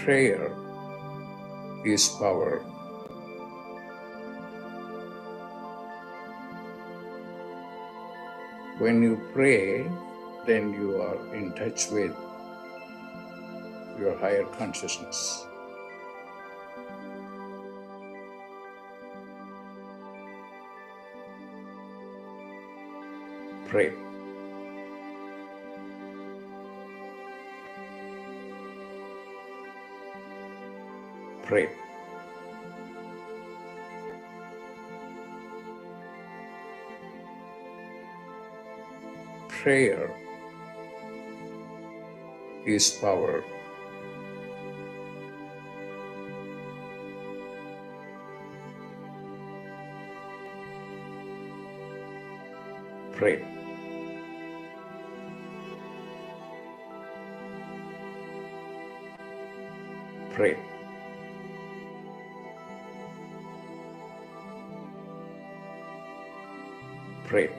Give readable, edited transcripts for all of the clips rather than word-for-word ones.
Prayer is power. When you pray, then you are in touch with your higher consciousness. Pray. Pray. Prayer is power. Pray. Pray. Pray.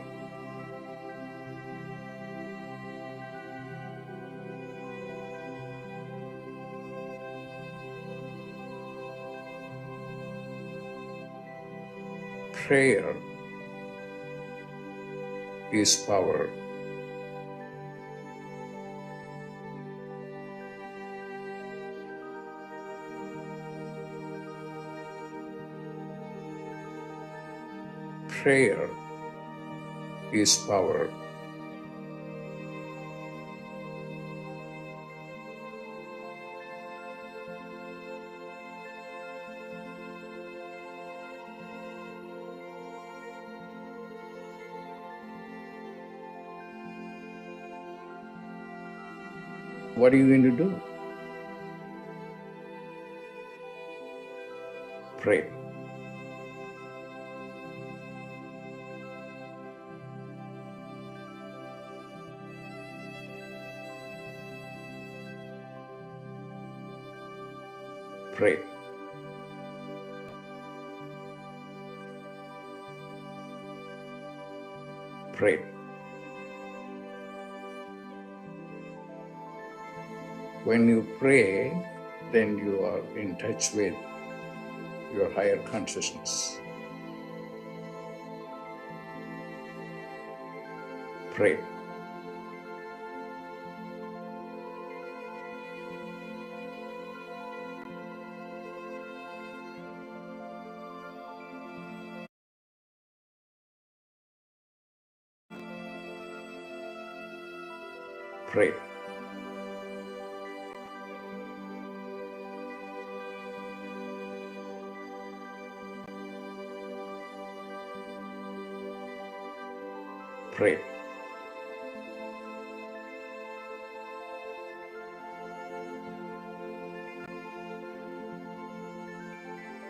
Prayer is power. Prayer is power. What are you going to do? Pray. Pray. Pray. When you pray, then you are in touch with your higher consciousness. Pray. Pray. Pray.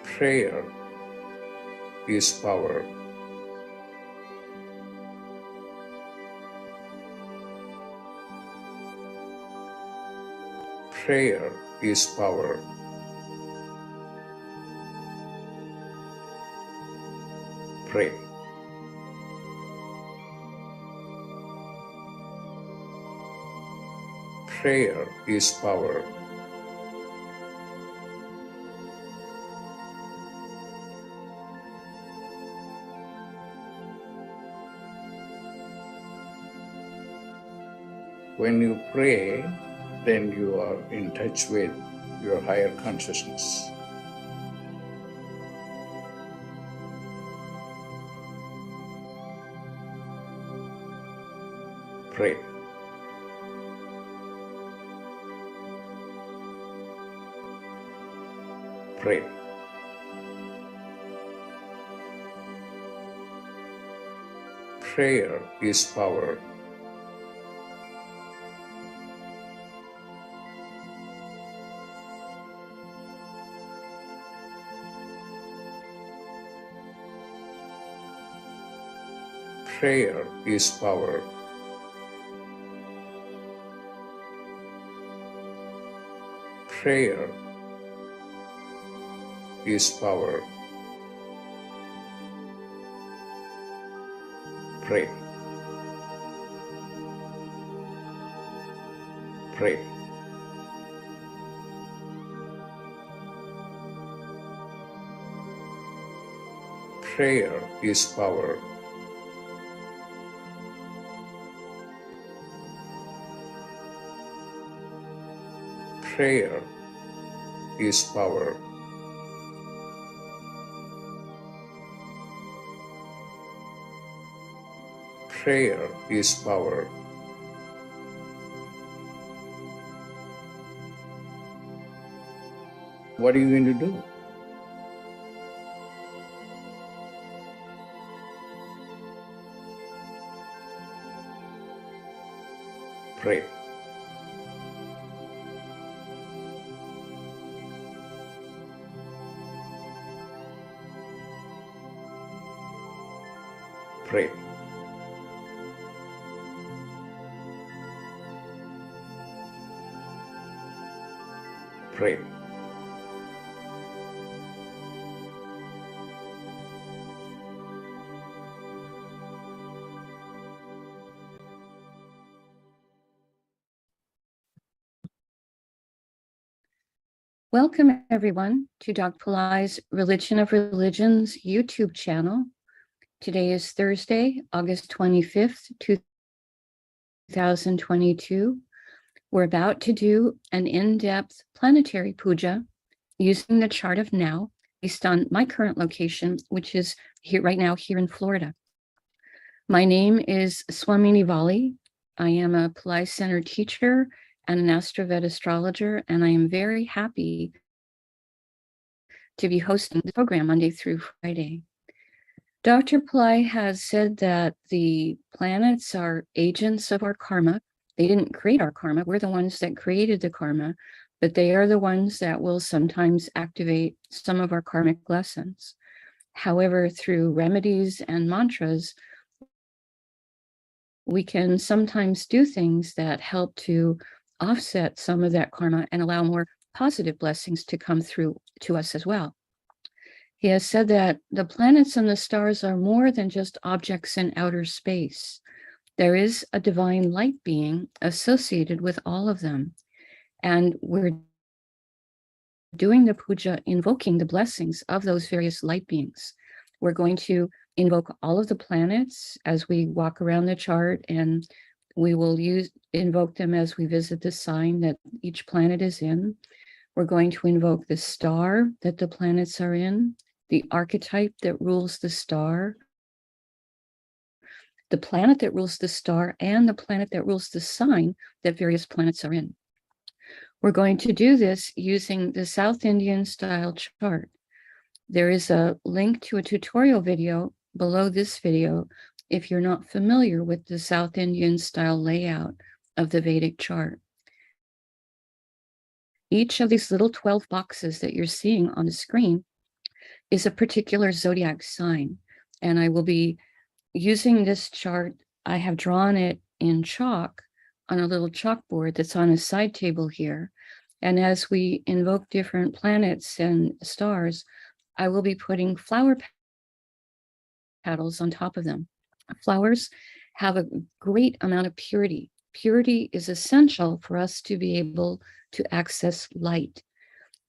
Prayer is power. Prayer is power. Pray. Prayer is power. When you pray, then you are in touch with your higher consciousness. Pray. Pray. Prayer is power. Prayer is power. Prayer is power. Pray. Pray. Prayer is power. Prayer is power. Prayer is power. What are you going to do? Pray. Pray. Pray. Welcome, everyone, to Dr. Pillai's Religion of Religions YouTube channel. Today is Thursday, August 25th, 2022. We're about to do an in-depth planetary puja using the chart of now based on my current location, which is here right now here in Florida. My name is Swamini Valli. I am a Pillai Center teacher and an AstroVed astrologer, and I am very happy to be hosting the program Monday through Friday. Dr. Pillai has said that the planets are agents of our karma. They didn't create our karma. We're the ones that created the karma, but they are the ones that will sometimes activate some of our karmic lessons. However, through remedies and mantras, we can sometimes do things that help to offset some of that karma and allow more positive blessings to come through to us as well. He has said that the planets and the stars are more than just objects in outer space. There is a divine light being associated with all of them. And we're doing the puja, invoking the blessings of those various light beings. We're going to invoke all of the planets as we walk around the chart, and we will invoke them as we visit the sign that each planet is in. We're going to invoke the star that the planets are in, the archetype that rules the star, the planet that rules the star, and the planet that rules the sign that various planets are in. We're going to do this using the South Indian style chart. There is a link to a tutorial video below this video if you're not familiar with the South Indian style layout of the Vedic chart. Each of these little 12 boxes that you're seeing on the screen is a particular zodiac sign. And I will be using this chart. I have drawn it in chalk on a little chalkboard that's on a side table here. And as we invoke different planets and stars, I will be putting flower petals on top of them. Flowers have a great amount of purity. Purity is essential for us to be able to access light.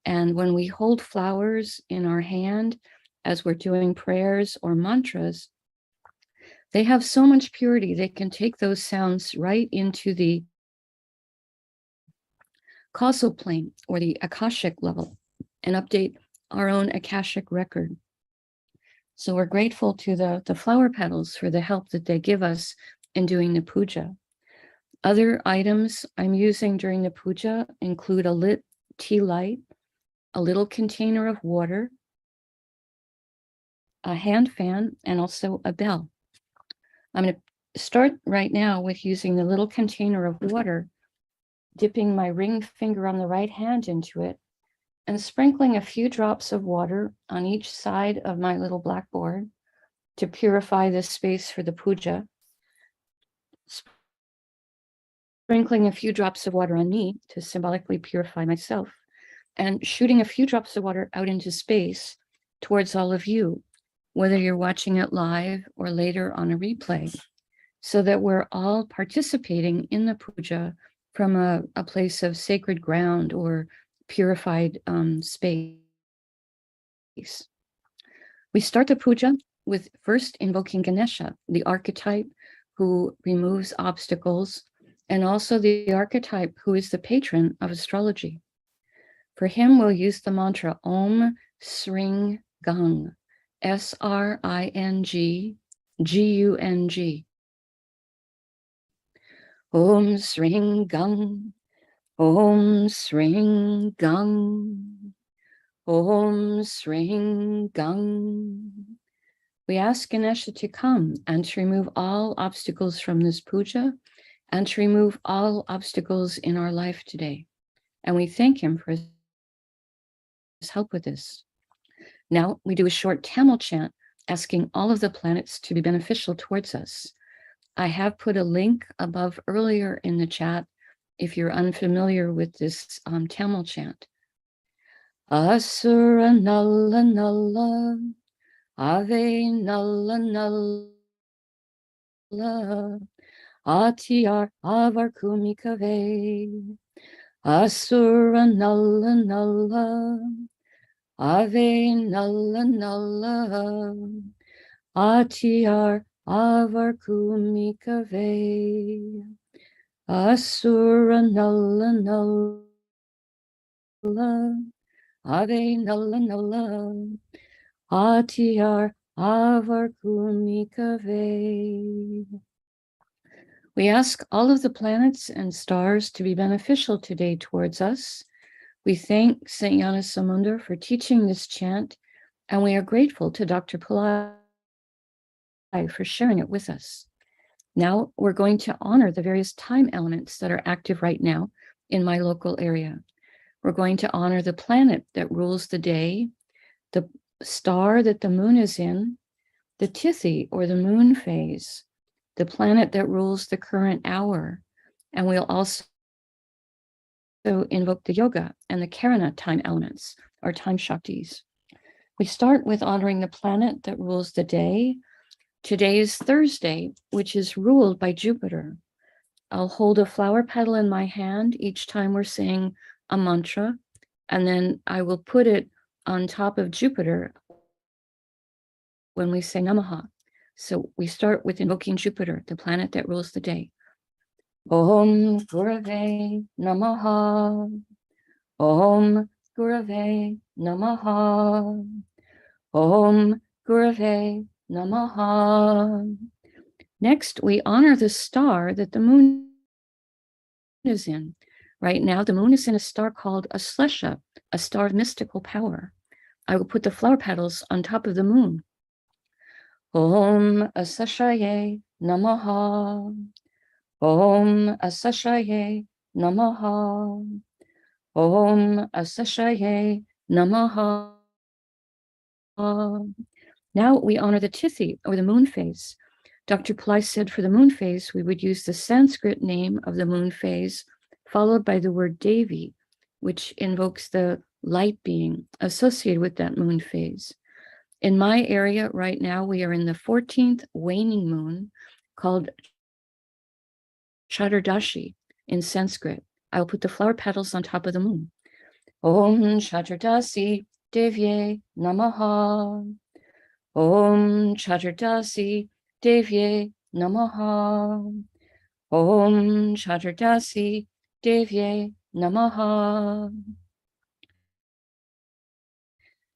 And when we hold flowers in our hand as we're doing prayers or mantras, they have so much purity, they can take those sounds right into the causal plane or the Akashic level and update our own Akashic record. So we're grateful to the flower petals for the help that they give us in doing the puja. Other items I'm using during the puja include a lit tea light, a little container of water, a hand fan, and also a bell. I'm going to start right now with using the little container of water, dipping my ring finger on the right hand into it, and sprinkling a few drops of water on each side of my little blackboard to purify this space for the puja. Sprinkling a few drops of water on me to symbolically purify myself, and shooting a few drops of water out into space towards all of you, whether you're watching it live or later on a replay, so that we're all participating in the puja from a place of sacred ground or purified space. We start the puja with first invoking Ganesha, the archetype who removes obstacles, and also the archetype who is the patron of astrology. For him, we'll use the mantra Om Sring Gung, SRING GUNG. Om Sring Gung, Om Sring Gung, Om Sring Gung. We ask Ganesha to come and to remove all obstacles from this puja and to remove all obstacles in our life today. And we thank him for his help with this. Now we do a short Tamil chant asking all of the planets to be beneficial towards us. I have put a link above earlier in the chat if you're unfamiliar with this Tamil chant. Asura Nalla Nalla, Ave Nalla Nalla, Atiyar Avar Kumikave, Asura Nalla Nalla, Ave Nalla Nalla, Atiyar Avar Kumikave, Asura Nalla Nalla, Ave Nalla Nalla, Atiyar Avar Kumikave. We ask all of the planets and stars to be beneficial today towards us. We thank St. Yanis Samundar for teaching this chant, and we are grateful to Dr. Pillai for sharing it with us. Now we're going to honor the various time elements that are active right now in my local area. We're going to honor the planet that rules the day, the star that the moon is in, the Tithi or the moon phase, the planet that rules the current hour, and we'll also invoke the yoga and the Karana time elements, or time shaktis. We start with honoring the planet that rules the day. Today is Thursday, which is ruled by Jupiter. I'll hold a flower petal in my hand each time we're saying a mantra, and then I will put it on top of Jupiter when we say Namaha. So we start with invoking Jupiter, the planet that rules the day. Om Gurave Namaha. Om Gurave Namaha. Om Gurave Namaha. Next, we honor the star that the moon is in. Right now, the moon is in a star called Aslesha, a star of mystical power. I will put the flower petals on top of the moon. Om Asashaye Namaha. Om Asashaye Namaha. Om Asashaye Namaha. Now we honor the Tithi, or the moon phase. Dr. Pillai said for the moon phase, we would use the Sanskrit name of the moon phase, followed by the word Devi, which invokes the light being associated with that moon phase. In my area right now, we are in the 14th waning moon, called Chaturdashi in Sanskrit. I'll put the flower petals on top of the moon. Om Chaturdasi Devye Namaha. Om Chaturdasi Devye Namaha. Om Chaturdasi Devye Namaha.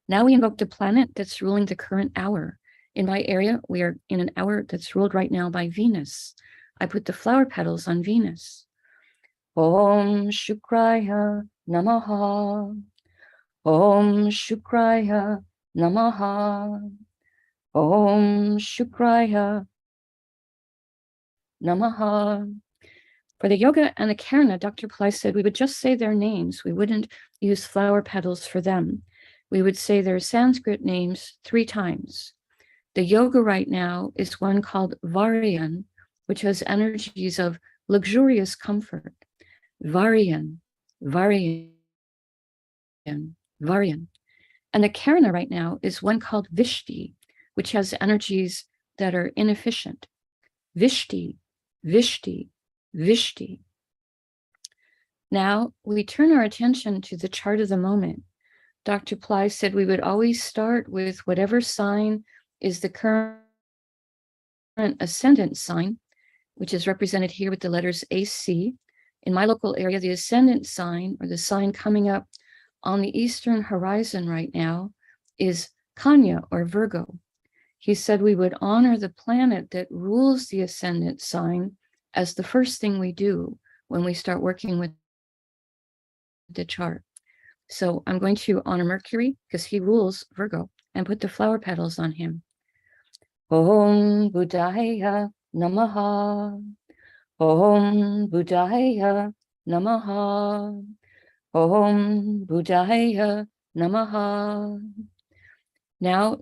Now we invoke the planet that's ruling the current hour. In my area, we are in an hour that's ruled right now by Venus. I put the flower petals on Venus. Om Shukraya Namaha. Om Shukraya Namaha. Om Shukraya Namaha. For the yoga and the Karana, Dr. Pillai said we would just say their names. We wouldn't use flower petals for them. We would say their Sanskrit names 3 times. The yoga right now is one called Varian, which has energies of luxurious comfort. Varian, Varian, Varian. And the Karana right now is one called Vishti, which has energies that are inefficient. Vishti, Vishti, Vishti. Now we turn our attention to the chart of the moment. Dr. Pillai said we would always start with whatever sign is the current ascendant sign, which is represented here with the letters AC. In my local area, the ascendant sign, or the sign coming up on the eastern horizon right now, is Kanya, or Virgo. He said we would honor the planet that rules the ascendant sign as the first thing we do when we start working with the chart. So I'm going to honor Mercury because he rules Virgo and put the flower petals on him. Om Buddhaya Namaha. Om Buddhaya Namaha. Om Buddhaya Namaha. Now,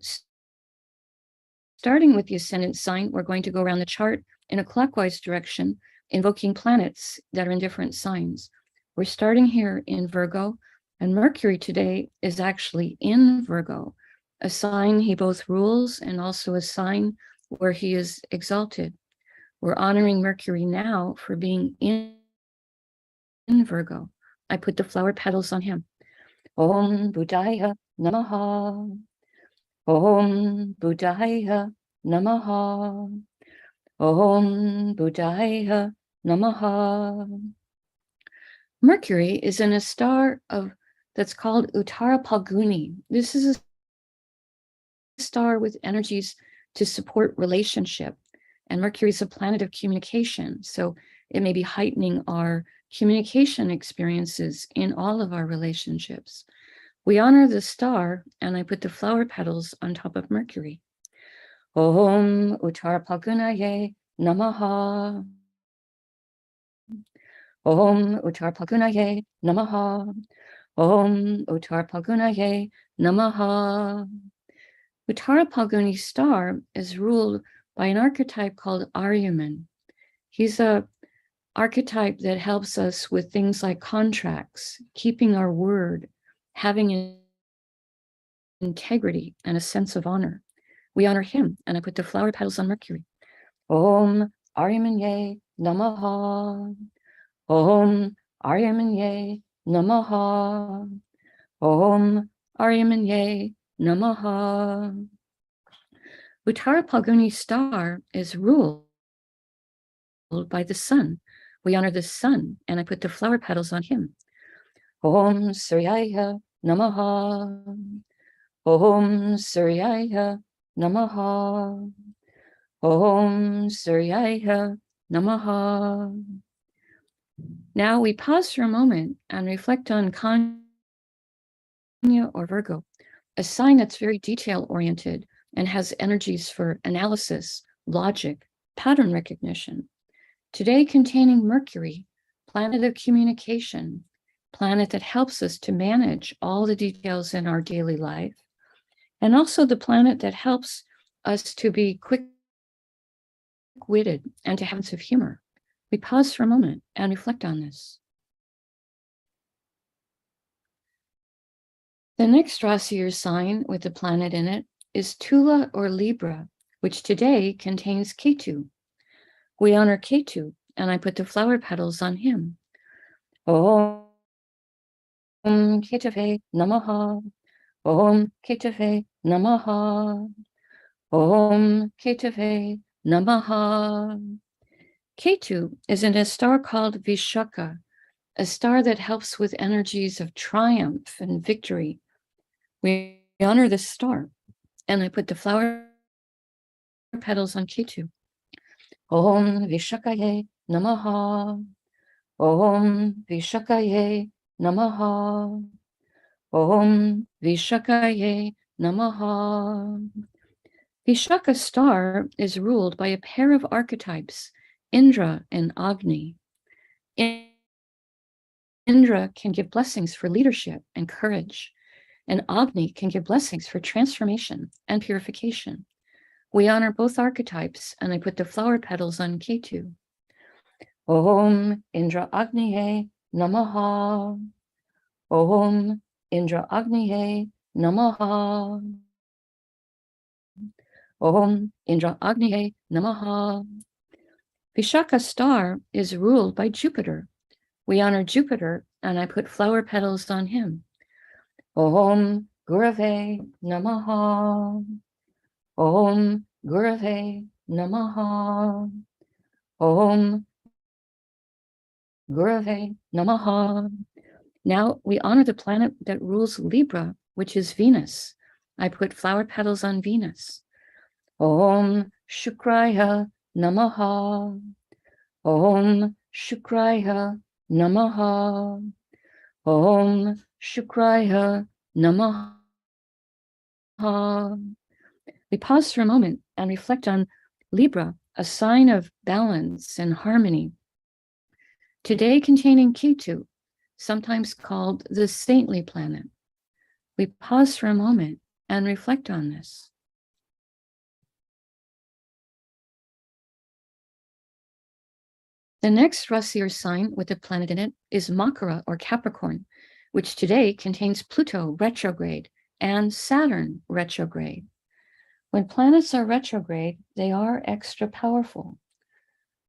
starting with the ascendant sign, we're going to go around the chart in a clockwise direction, invoking planets that are in different signs. We're starting here in Virgo, and Mercury today is actually in Virgo, a sign he both rules and also a sign where he is exalted. We're honoring Mercury now for being in Virgo. I put the flower petals on him. Om Buddhaya Namaha. Om Buddhaya Namaha. Om Buddhaya Namaha. Mercury is in a star that's called Uttara Phalguni. This is a star with energies to support relationship. And Mercury is a planet of communication. So it may be heightening our communication experiences in all of our relationships. We honor the star, and I put the flower petals on top of Mercury. Om Uttara Phalgunaye Namaha. Om Uttara Phalgunaye Namaha. Om Uttara Phalgunaye Namaha. Uttara Phalguni star is ruled by an archetype called Aryaman. He's a archetype that helps us with things like contracts, keeping our word, having integrity and a sense of honor. We honor him, and I put the flower petals on Mercury. Om Aryamanye Namaha. Om Aryamanye Namaha. Om Aryamanye Namaha. Uttara Phalguni star is ruled by the sun. We honor the sun, and I put the flower petals on him. Om Suryaya Namaha. Om Suryaya Namaha. Om Suryaya Namaha. Now we pause for a moment and reflect on Kanya or Virgo, a sign that's very detail-oriented and has energies for analysis, logic, pattern recognition. Today containing Mercury, planet of communication, planet that helps us to manage all the details in our daily life, and also the planet that helps us to be quick-witted and to have a sense of humor. We pause for a moment and reflect on this. The next Rasi or sign with the planet in it is Tula or Libra, which today contains Ketu. We honor Ketu, and I put the flower petals on him. Om Ketave Namaha. Om Ketave Namaha. Om Ketave Namaha. Ketu is in a star called Vishaka, a star that helps with energies of triumph and victory. We honor this star, and I put the flower petals on Ketu. Om Vishakaye Namaha. Om Vishakaye Namaha. Om Vishakaye Namaha. Vishaka star is ruled by a pair of archetypes, Indra and Agni. Indra can give blessings for leadership and courage, and Agni can give blessings for transformation and purification. We honor both archetypes, and I put the flower petals on Ketu. Om Indra Agniye Namaha. Om Indra Agniye Namaha. Om Indra Agniye Namaha. Vishaka star is ruled by Jupiter. We honor Jupiter, and I put flower petals on him. Om Gurave Namaha. Om Gurave Namaha. Om Gurave Namaha. Now we honor the planet that rules Libra, which is Venus. I put flower petals on Venus. Om Shukraya Namaha. Om Shukraya Namaha. Om Shukraya Namaha. We pause for a moment and reflect on Libra, a sign of balance and harmony. Today containing Ketu, sometimes called the saintly planet. We pause for a moment and reflect on this. The next Rasi or sign with a planet in it is Makara or Capricorn, which today contains Pluto retrograde and Saturn retrograde. When planets are retrograde, they are extra powerful.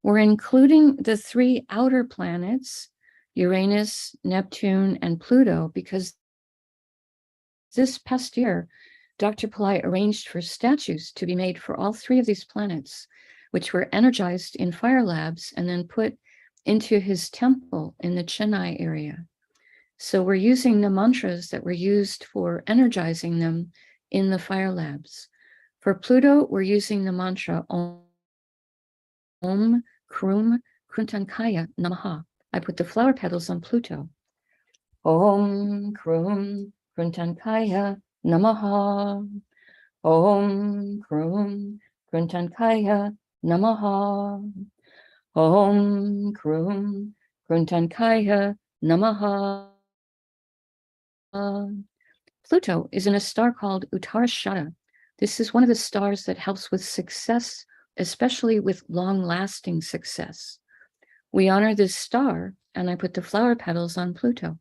We're including the three outer planets, Uranus, Neptune, and Pluto, because this past year, Dr. Pillai arranged for statues to be made for all three of these planets, which were energized in fire labs and then put into his temple in the Chennai area. So we're using the mantras that were used for energizing them in the fire labs. For Pluto, we're using the mantra Om Krum Kruntankaya Namaha. I put the flower petals on Pluto. Om Krum Kruntankaya Namaha. Om Krum Kruntankaya Namaha. Om Krum Kruntankaya Namaha. Pluto is in a star called Uttarashada. This is one of the stars that helps with success, especially with long-lasting success. We honor this star, and I put the flower petals on Pluto.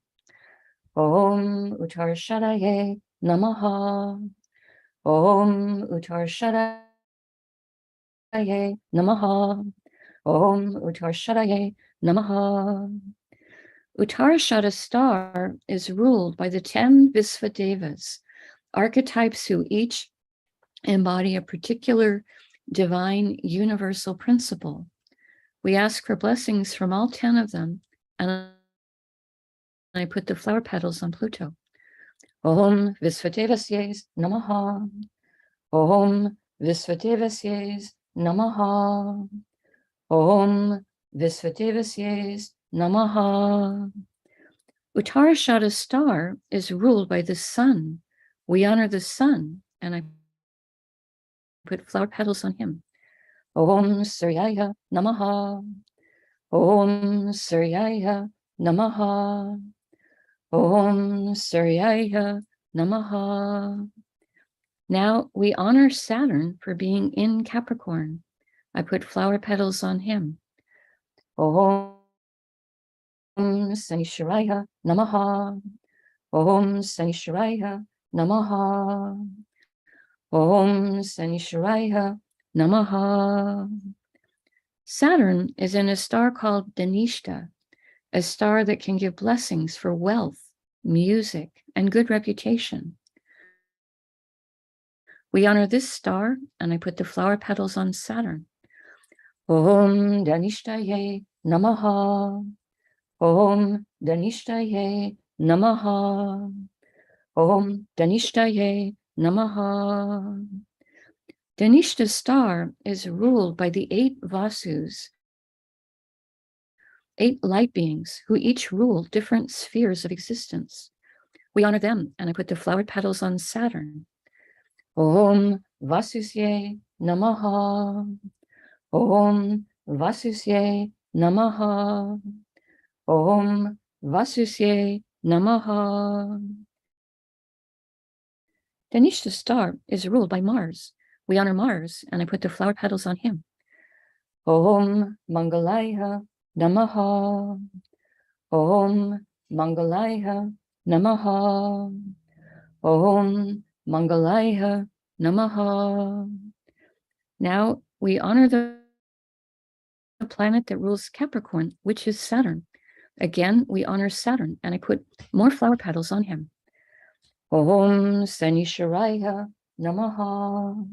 Om Uttarashadaye Namaha. Om Uttarashadaye Namaha. Om Uttarashadaye Namaha. Uttarashada star is ruled by the 10 Visvadevas, archetypes who each embody a particular divine universal principle. We ask for blessings from all 10 of them, and I put the flower petals on Pluto. Om Visvadevasye Namaha. Om Visvadevasye Namaha. Om Visvadevasye Namaha. Uttarashada star is ruled by the sun. We honor the sun, and I put flower petals on him. Om Suryaya Namaha. Om Suryaya Namaha. Om Suryaya Namaha. Now we honor Saturn for being in Capricorn. I put flower petals on him. Om Sanisharaya Namaha. Om Sanisharaya Namaha. Om Sanisharaya Namaha. Saturn is in a star called Dhanishta, a star that can give blessings for wealth, music, and good reputation. We honor this star, and I put the flower petals on Saturn. Om Dhanishtaye Namaha. Om Dhanishtaye Namaha. Om Dhanishtaye Namaha. Dhanishta star is ruled by the 8 Vasus, 8 light beings who each rule different spheres of existence. We honor them, and I put the flowered petals on Saturn. Om Vasusye Namaha. Om Vasusye Namaha. Om Vasusye Namaha. Dhanishta star is ruled by Mars. We honor Mars, and I put the flower petals on him. Om Mangalaya Namaha. Om Mangalaya Namaha. Om Mangalaya Namaha. Now we honor the planet that rules Capricorn, which is Saturn. Again, we honor Saturn, and I put more flower petals on him. Om Sanisharaya Namaha.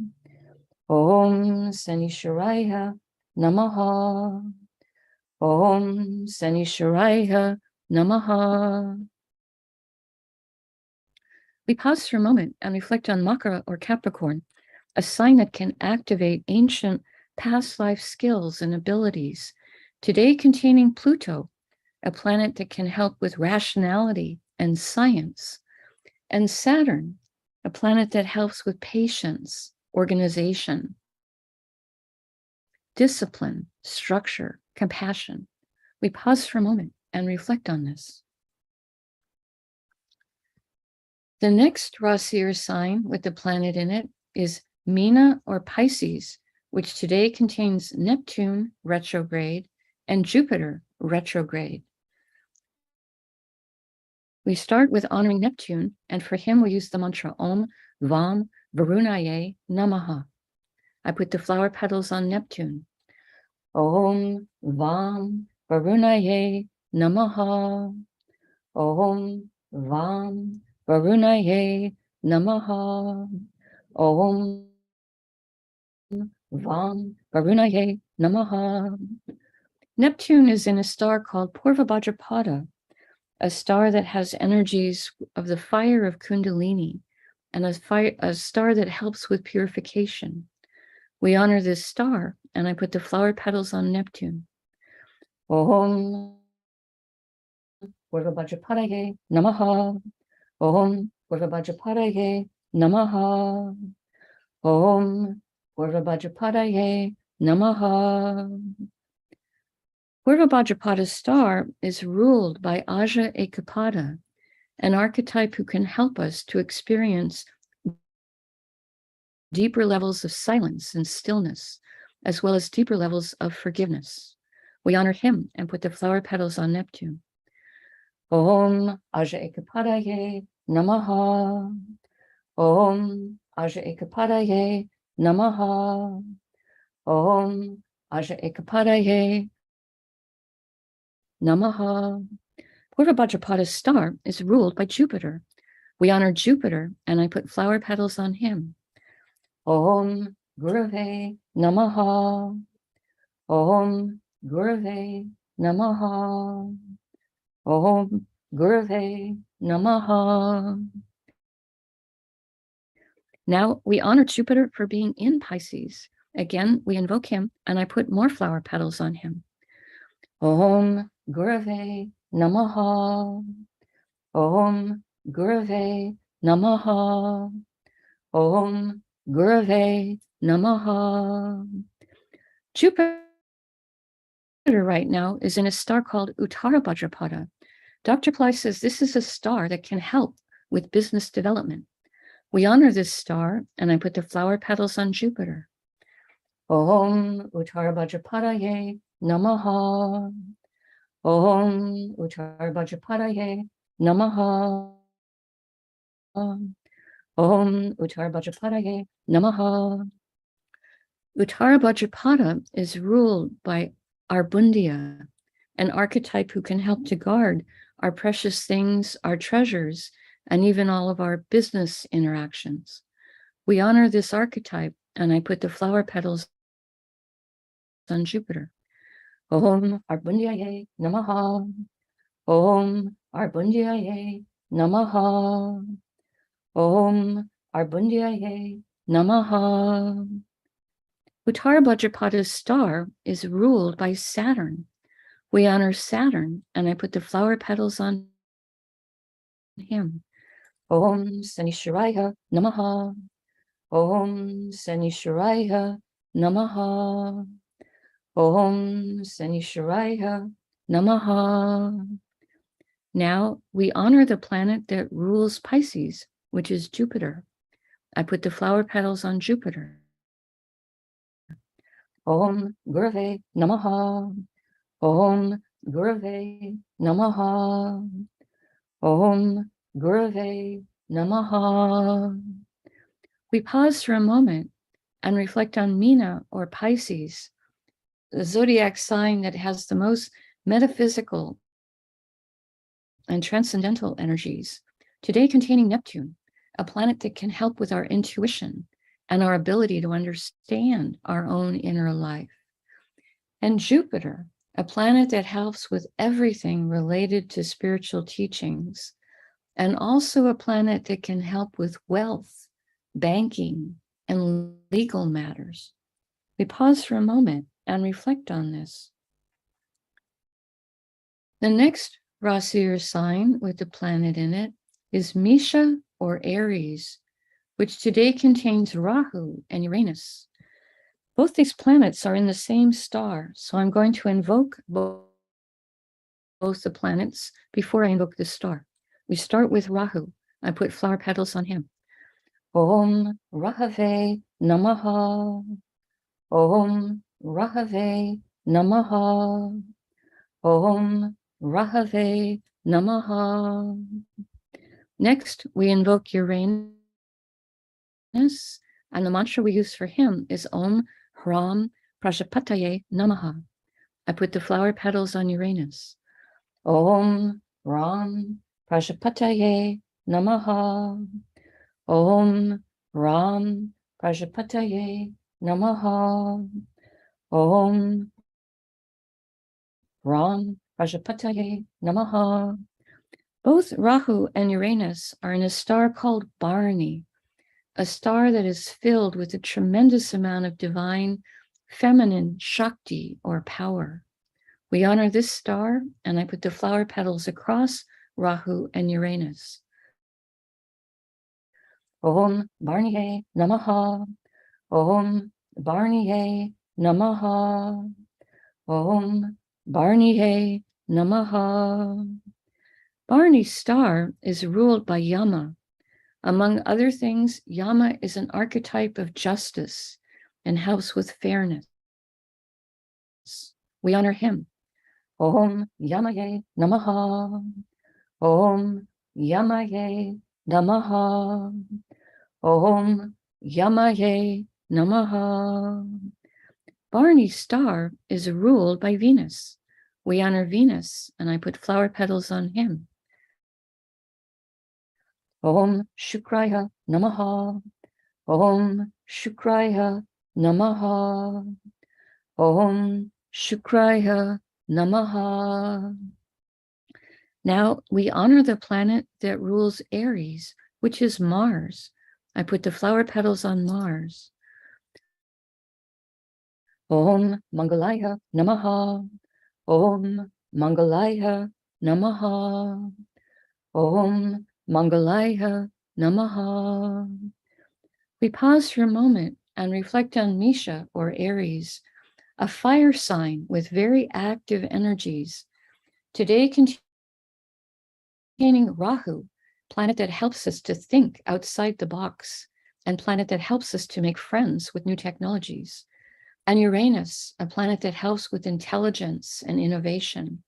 Om Sanishwaraya Namaha. Om Sanishwaraya Namaha. We pause for a moment and reflect on Makara or Capricorn, a sign that can activate ancient past life skills and abilities, today containing Pluto, a planet that can help with rationality and science, and Saturn, a planet that helps with patience, organization, discipline, structure, compassion. We pause for a moment and reflect on this. The next Rasi or sign with the planet in it is Meena or Pisces, which today contains Neptune retrograde and Jupiter retrograde. We start with honoring Neptune, and for him we use the mantra Om Vam Varunaye Namaha. I put the flower petals on Neptune. Om Vam Varunaye Namaha. Om Vam Varunaye Namaha. Om Vam Varunaye Namaha. Neptune is in a star called Purva Bhadrapada, a star that has energies of the fire of Kundalini, and a star that helps with purification. We honor this star, and I put the flower petals on Neptune. Om Purva Bhadrapadaye Namaha. Om Purva Bhadrapadaye Namaha. Om Purva Bhadrapadaye Namaha. Purva Bhadrapada's star is ruled by Aja Ekapada, an archetype who can help us to experience deeper levels of silence and stillness, as well as deeper levels of forgiveness. We honor him and put the flower petals on Neptune. Om Aja Ekapadaye Namaha. Om Aja Ekapadaye Namaha. Om Aja Ekapadaye Namaha. Purva Bhadrapada's star is ruled by Jupiter. We honor Jupiter, and I put flower petals on him. Om Gurave Namaha. Om Gurave Namaha. Om Gurave Namaha. Now we honor Jupiter for being in Pisces. Again, we invoke him, and I put more flower petals on him. Om Gurave Namaha. Om Gurave Namaha. Om Gurave Namaha. Jupiter right now is in a star called Uttara Bhadrapada. Dr. Pillai says this is a star that can help with business development. We honor this star, and I put the flower petals on Jupiter. Om Uttara Bhadrapadaye Namaha. Om Uttara Bhadrapadaye Namaha. Om Uttara Bhadrapadaye Namaha. Uttara Bhadrapada is ruled by Arbundia, an archetype who can help to guard our precious things, our treasures, and even all of our business interactions. We honor this archetype, and I put the flower petals on Jupiter. Om Arbundiaye Namaha. Om Arbundiaye Namaha. Om Arbundiaye Namaha. Uttara Bhadrapada's star is ruled by Saturn. We honor Saturn, and I put the flower petals on him. Om Sanishwaraya Namaha. Om Sanishwaraya Namaha. Om Sanishwaraya Namaha. Now we honor the planet that rules Pisces, which is Jupiter. I put the flower petals on Jupiter. Om Gurave Namaha. Om Gurave Namaha. Om Gurave Namaha. We pause for a moment and reflect on Meena or Pisces, the zodiac sign that has the most metaphysical and transcendental energies, today containing Neptune, a planet that can help with our intuition and our ability to understand our own inner life. And Jupiter, a planet that helps with everything related to spiritual teachings, and also a planet that can help with wealth, banking, and legal matters. We pause for a moment and reflect on this. The next Rasi or sign with the planet in it is Misha or Aries, which today contains Rahu and Uranus. Both these planets are in the same star, so I'm going to invoke both the planets before I invoke the star. We start with Rahu. I put flower petals on him. Om Rahave Namaha. Om Rahave Namaha. Om Rahave Namaha. Next, we invoke Uranus, and the mantra we use for him is Om Hram Prajapataye Namaha. I put the flower petals on Uranus. Om Ram Prajapataye Namaha. Om Ram Prajapataye Namaha. Om Ram Prajapataye Namaha. Both Rahu and Uranus are in a star called Bharani, a star that is filled with a tremendous amount of divine feminine Shakti or power. We honor this star, and I put the flower petals across Rahu and Uranus. Om Bharaniye Namaha. Om Bharaniye Namaha. Om Bharaniye Namaha. Bharani's star is ruled by Yama. Among other things, Yama is an archetype of justice and helps with fairness. We honor him. Om Yamaye Namaha. Om Yamaye Namaha. Om Yamaye Namaha. Bharani's star is ruled by Venus. We honor Venus, and I put flower petals on him. Om Shukraya Namaha. Om Shukraya Namaha. Om Shukraya Namaha. Now we honor the planet that rules Aries, which is Mars. I put the flower petals on Mars. Om Mangalaya Namaha. Om Mangalaya Namaha. Om Mangalaya Namaha. We pause for a moment and reflect on Misha or Aries, a fire sign with very active energies. Today containing Rahu, planet that helps us to think outside the box, and planet that helps us to make friends with new technologies. And Uranus, a planet that helps with intelligence and innovation,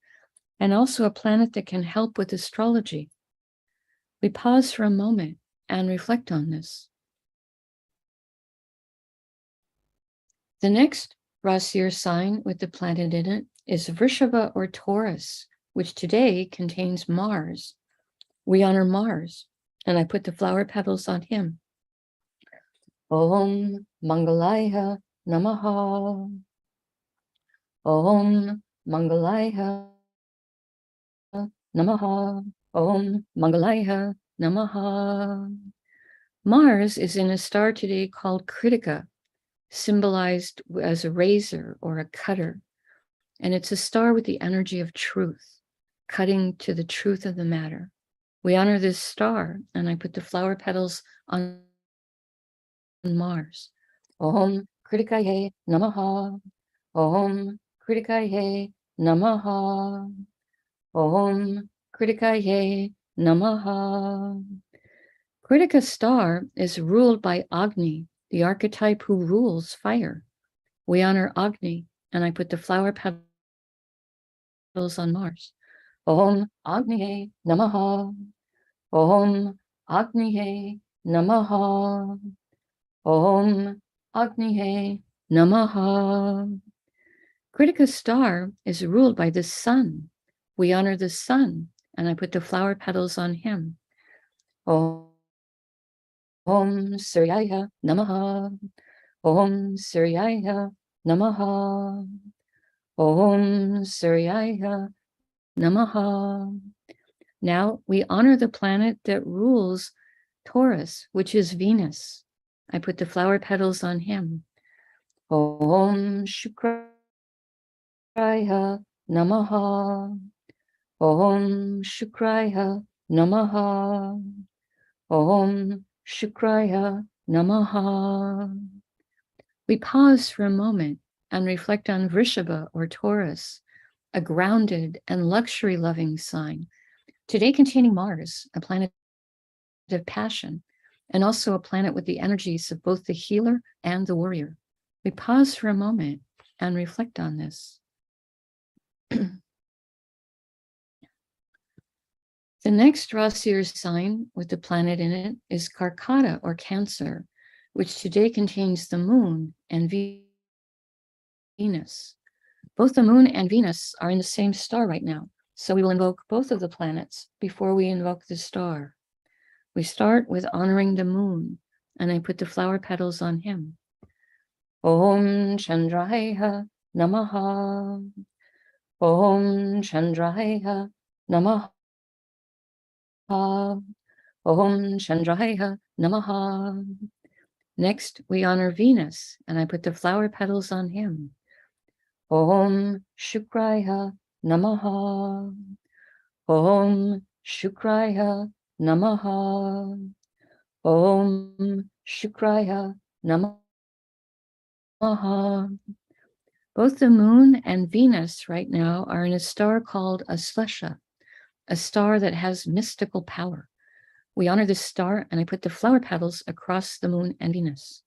and also a planet that can help with astrology. We pause for a moment and reflect on this. The next Rasi or sign with the planet in it is Vrishabha or Taurus, which today contains Mars. We honor Mars, and I put the flower petals on him. Om Mangalaya Namaha. Om Mangalaya Namaha. Om Mangalaya Namaha. Mars is in a star today called Kritika, symbolized as a razor or a cutter. And it's a star with the energy of truth, cutting to the truth of the matter. We honor this star, and I put the flower petals on Mars. Om Kritikaye Namaha. Om Kritikaye Namaha. Om Kritikaye Namaha. Kritika star is ruled by Agni, the archetype who rules fire. We honor Agni, and I put the flower petals on Mars. Om Agniye Namaha. Om Agniye Namaha. Om Agniye Namaha. Kritika star is ruled by the sun. We honor the sun, and I put the flower petals on him. Om Om Suryaya Namaha. Om Suryaya Namaha. Om Suryaya Namaha. Now we honor the planet that rules Taurus, which is Venus. I put the flower petals on him. Om Shukraya Namaha. Om Shukraya Namaha. Om Shukraya Namaha. We pause for a moment and reflect on Vrishabha or Taurus, a grounded and luxury-loving sign, today containing Mars, a planet of passion, and also a planet with the energies of both the healer and the warrior. We pause for a moment and reflect on this. The next Rasi sign with the planet in it is Karkata or Cancer, which today contains the moon and Venus. Both the moon and Venus are in the same star right now, so we will invoke both of the planets before we invoke the star. We start with honoring the moon, and I put the flower petals on him. Om Chandraya Namaha. Om Chandraya Namaha. Om Chandraya Namaha. Next, we honor Venus, and I put the flower petals on him. Om Shukraya Namaha. Om Shukraya Namaha. Om Shukraya Namaha. Both the moon and Venus right now are in a star called Aslesha, a star that has mystical power. We honor this star, and I put the flower petals across the moon and Venus.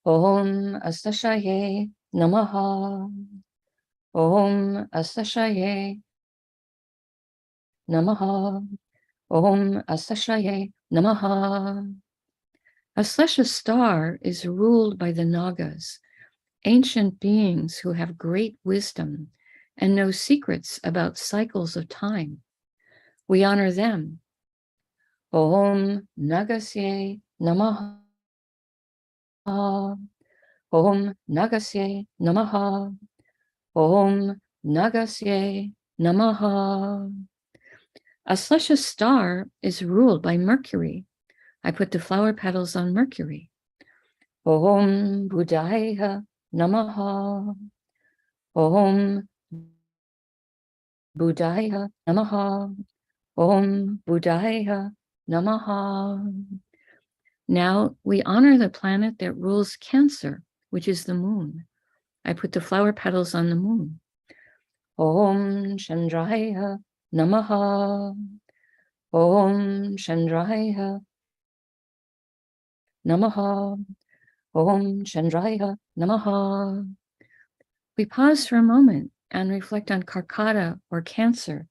Om Asleshaye Namaha. Om Asleshaye Namaha. Om Asleshaye Namaha. Aslesha star is ruled by the Nagas, ancient beings who have great wisdom and know secrets about cycles of time. We honor them. Om Nagasye Namaha. Om Nagasye Namaha. Om Nagasye Namaha. Aslesha star is ruled by Mercury. I put the flower petals on Mercury. Om Buddhaya Namaha. Om Buddhaya Namaha. Om Buddhaya Namaha. Now we honor the planet that rules Cancer, which is the moon. I put the flower petals on the moon. Om Chandraya Namaha. Om Chandraya Namaha. Om Chandraya Namaha. We pause for a moment and reflect on Karkata or Cancer,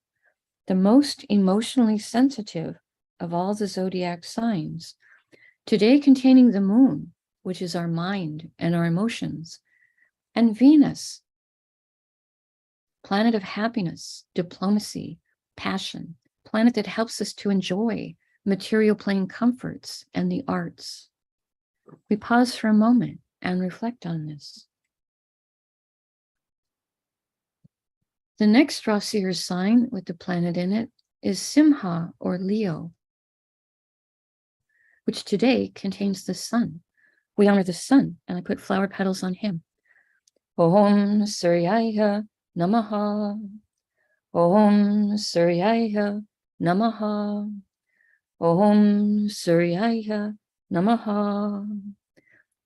the most emotionally sensitive of all the zodiac signs, today containing the moon, which is our mind and our emotions, and Venus, planet of happiness, diplomacy, passion, planet that helps us to enjoy material plane comforts and the arts. We pause for a moment and reflect on this. The next Rasi sign with the planet in it is Simha or Leo, which today contains the sun. We honor the sun, and I put flower petals on him. Om Suryaya Namaha. Om Suryaya Namaha. Om Suryaya Namaha.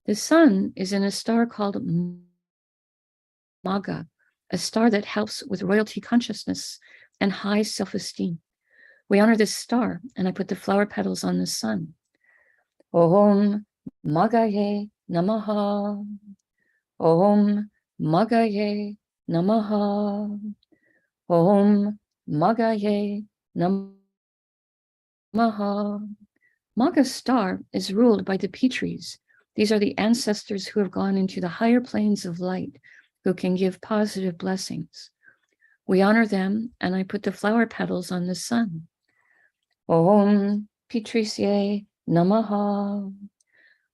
The sun is in a star called Maga, a star that helps with royalty consciousness and high self-esteem. We honor this star, and I put the flower petals on the sun. Om Magaye Namaha. Om Magaye Namaha. Om Magaye Namaha. Maga star is ruled by the Pitris. These are the ancestors who have gone into the higher planes of light, who can give positive blessings. We honor them, and I put the flower petals on the sun. Om Pitrisye Namaha.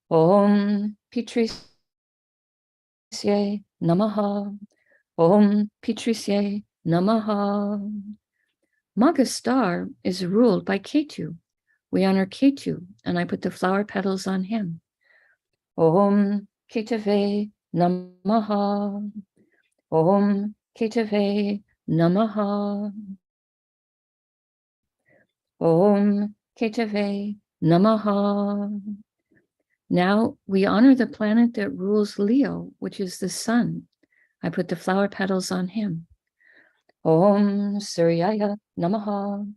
Om Pitrisye Namaha. Om Pitrisye Namaha. Magha star is ruled by Ketu. We honor Ketu, and I put the flower petals on him. Om Ketave Namaha. Om Ketave Namaha. Om Ketave Namaha. Now we honor the planet that rules Leo, which is the sun. I put the flower petals on him. Om Suryaya Namaha.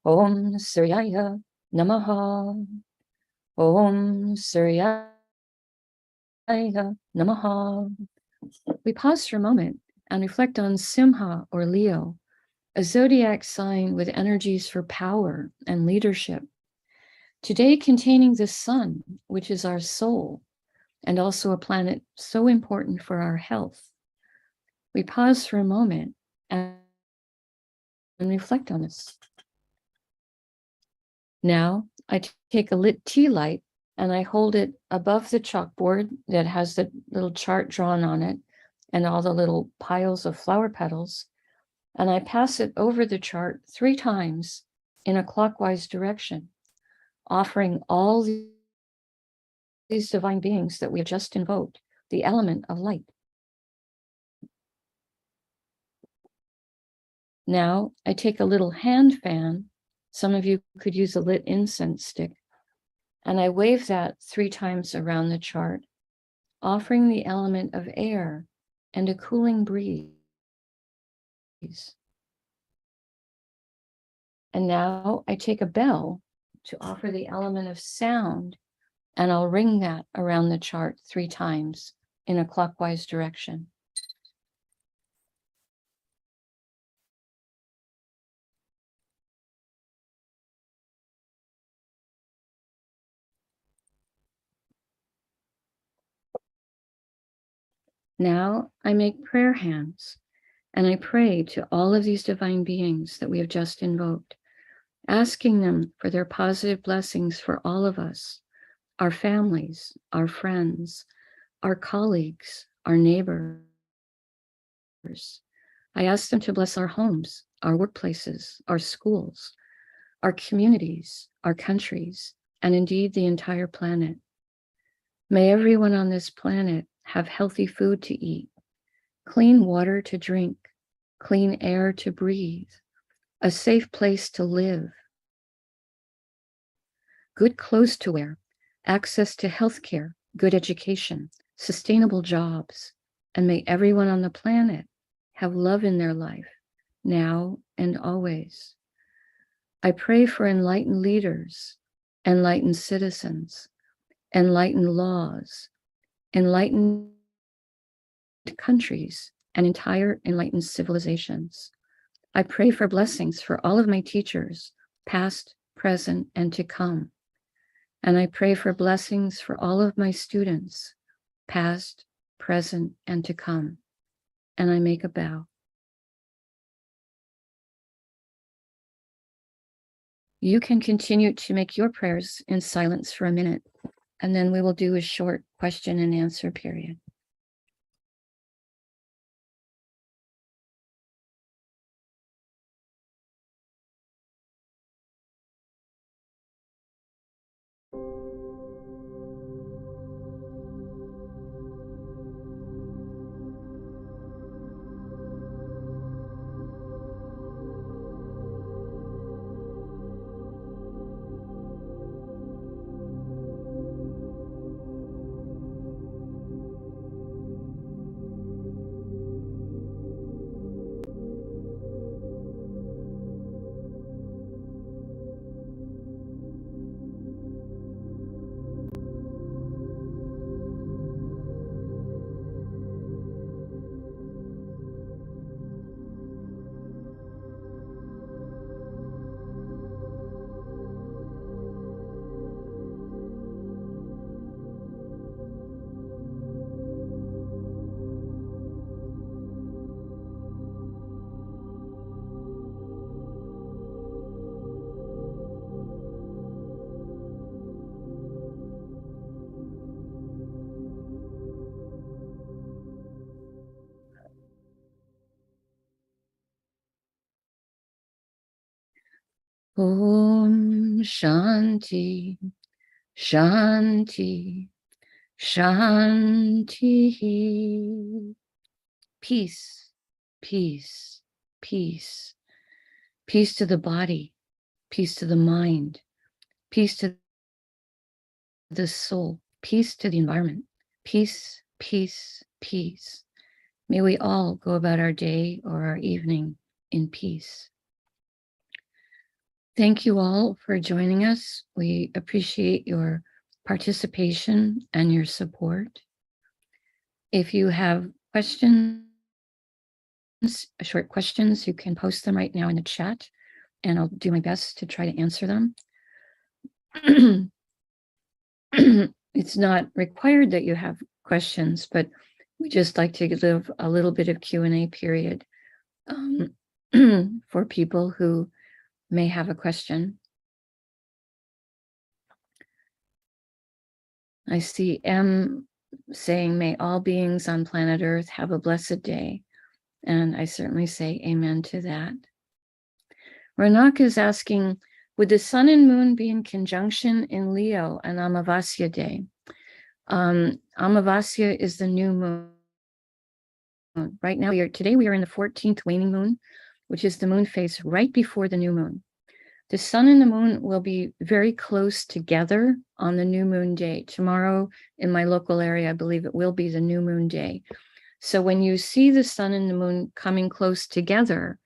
Om Suryaya Namaha. Om Suryaya Namaha. We pause for a moment and reflect on Simha or Leo, a zodiac sign with energies for power and leadership. Today containing the sun, which is our soul, and also a planet so important for our health. We pause for a moment and reflect on this. Now I take a lit tea light and I hold it above the chalkboard that has the little chart drawn on it and all the little piles of flower petals. And I pass it over the chart 3 times in a clockwise direction, offering all these divine beings that we have just invoked, the element of light. Now I take a little hand fan. Some of you could use a lit incense stick. And I wave that 3 times around the chart, offering the element of air and a cooling breeze. And now I take a bell to offer the element of sound, and I'll ring that around the chart 3 times in a clockwise direction. Now I make prayer hands, and I pray to all of these divine beings that we have just invoked, asking them for their positive blessings for all of us, our families, our friends, our colleagues, our neighbors. I ask them to bless our homes, our workplaces, our schools, our communities, our countries, and indeed the entire planet. May everyone on this planet have healthy food to eat, clean water to drink, clean air to breathe, a safe place to live, good clothes to wear, access to healthcare, good education, sustainable jobs, and may everyone on the planet have love in their life, now and always. I pray for enlightened leaders, enlightened citizens, enlightened laws, enlightened countries, and entire enlightened civilizations. I pray for blessings for all of my teachers, past, present, and to come. And I pray for blessings for all of my students, past, present, and to come. And I make a bow. You can continue to make your prayers in silence for a minute, and then we will do a short question and answer period. Om Shanti, Shanti, Shanti. Peace, peace, peace. Peace to the body, peace to the mind, peace to the soul, peace to the environment. Peace, peace, peace. May we all go about our day or our evening in peace. Thank you all for joining us. We appreciate your participation and your support. If you have questions, short questions, you can post them right now in the chat, and I'll do my best to try to answer them. It's not required that you have questions, but we just like to give a little bit of Q&A period for people who may have a question. I see M saying, may all beings on planet Earth have a blessed day. And I certainly say amen to that. Ranak is asking, would the sun and moon be in conjunction in Leo on Amavasya day? Amavasya is the new moon. Right now, today we are in the 14th waning moon, which is the moon phase right before the new moon. The sun and the moon will be very close together on the new moon day. Tomorrow in my local area, I believe it will be the new moon day. So when you see the sun and the moon coming close together,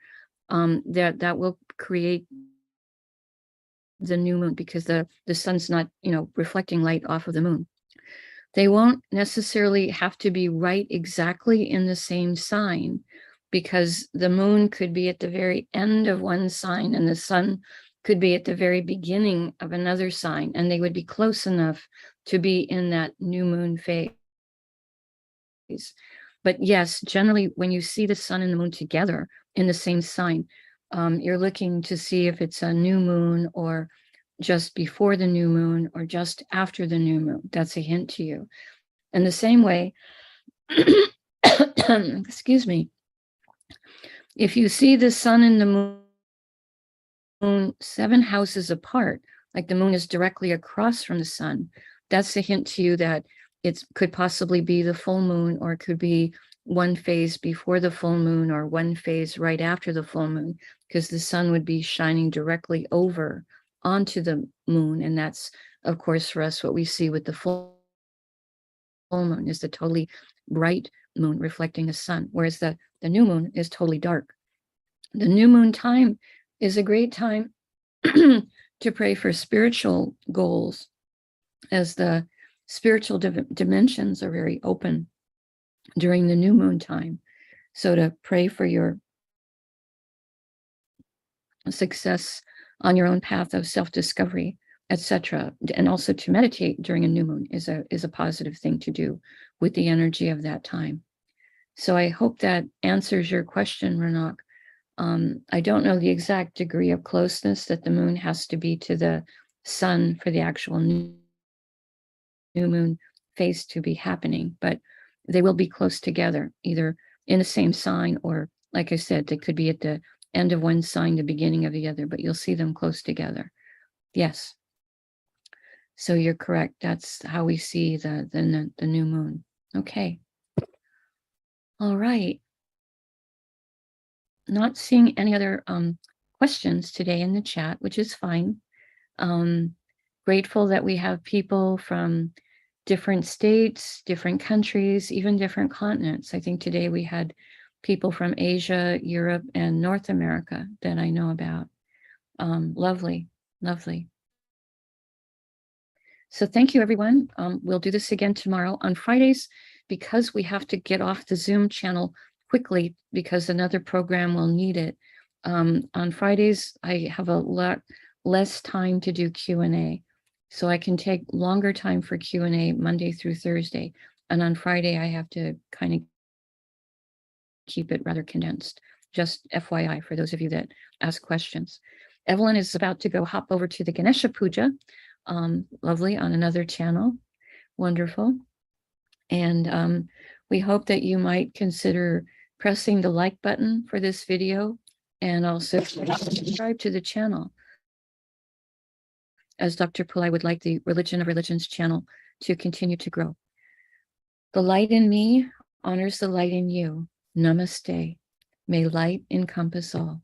that will create the new moon, because the sun's not, reflecting light off of the moon. They won't necessarily have to be right exactly in the same sign, because the moon could be at the very end of one sign and the sun could be at the very beginning of another sign, and they would be close enough to be in that new moon phase. But yes, generally, when you see the sun and the moon together in the same sign, you're looking to see if it's a new moon or just before the new moon or just after the new moon. That's a hint to you. In the same way, excuse me, if you see the sun and the moon 7 houses apart, like the moon is directly across from the sun, that's a hint to you that it could possibly be the full moon, or it could be one phase before the full moon or one phase right after the full moon, because the sun would be shining directly over onto the moon. And that's, of course, for us, what we see with the full moon is the totally bright moon reflecting the sun, whereas the new moon is totally dark. The new moon time is a great time to pray for spiritual goals, as the spiritual dimensions are very open during the new moon time. So to pray for your success on your own path of self-discovery, etc., and also to meditate during a new moon is a positive thing to do with the energy of that time. So I hope that answers your question, Ranak. I don't know the exact degree of closeness that the moon has to be to the sun for the actual new moon phase to be happening, but they will be close together, either in the same sign, or, like I said, they could be at the end of one sign, the beginning of the other, but you'll see them close together. Yes. So you're correct. That's how we see the new moon. Okay. All right. Not seeing any other questions today in the chat, which is fine. Grateful that we have people from different states, different countries, even different continents. I think today we had people from Asia, Europe, and North America that I know about. Lovely, lovely. So thank you, everyone. We'll do this again tomorrow. On Fridays, because we have to get off the Zoom channel quickly because another program will need it. On Fridays, I have a lot less time to do Q&A. So I can take longer time for Q&A Monday through Thursday. And on Friday, I have to kind of keep it rather condensed. Just FYI for those of you that ask questions. Evelyn is about to go hop over to the Ganesha Puja. Lovely, on another channel. Wonderful. And we hope that you might consider pressing the like button for this video and also subscribe to the channel. as Dr. Pillai would like the Religion of Religions channel to continue to grow. The light in me honors the light in you. Namaste. May light encompass all.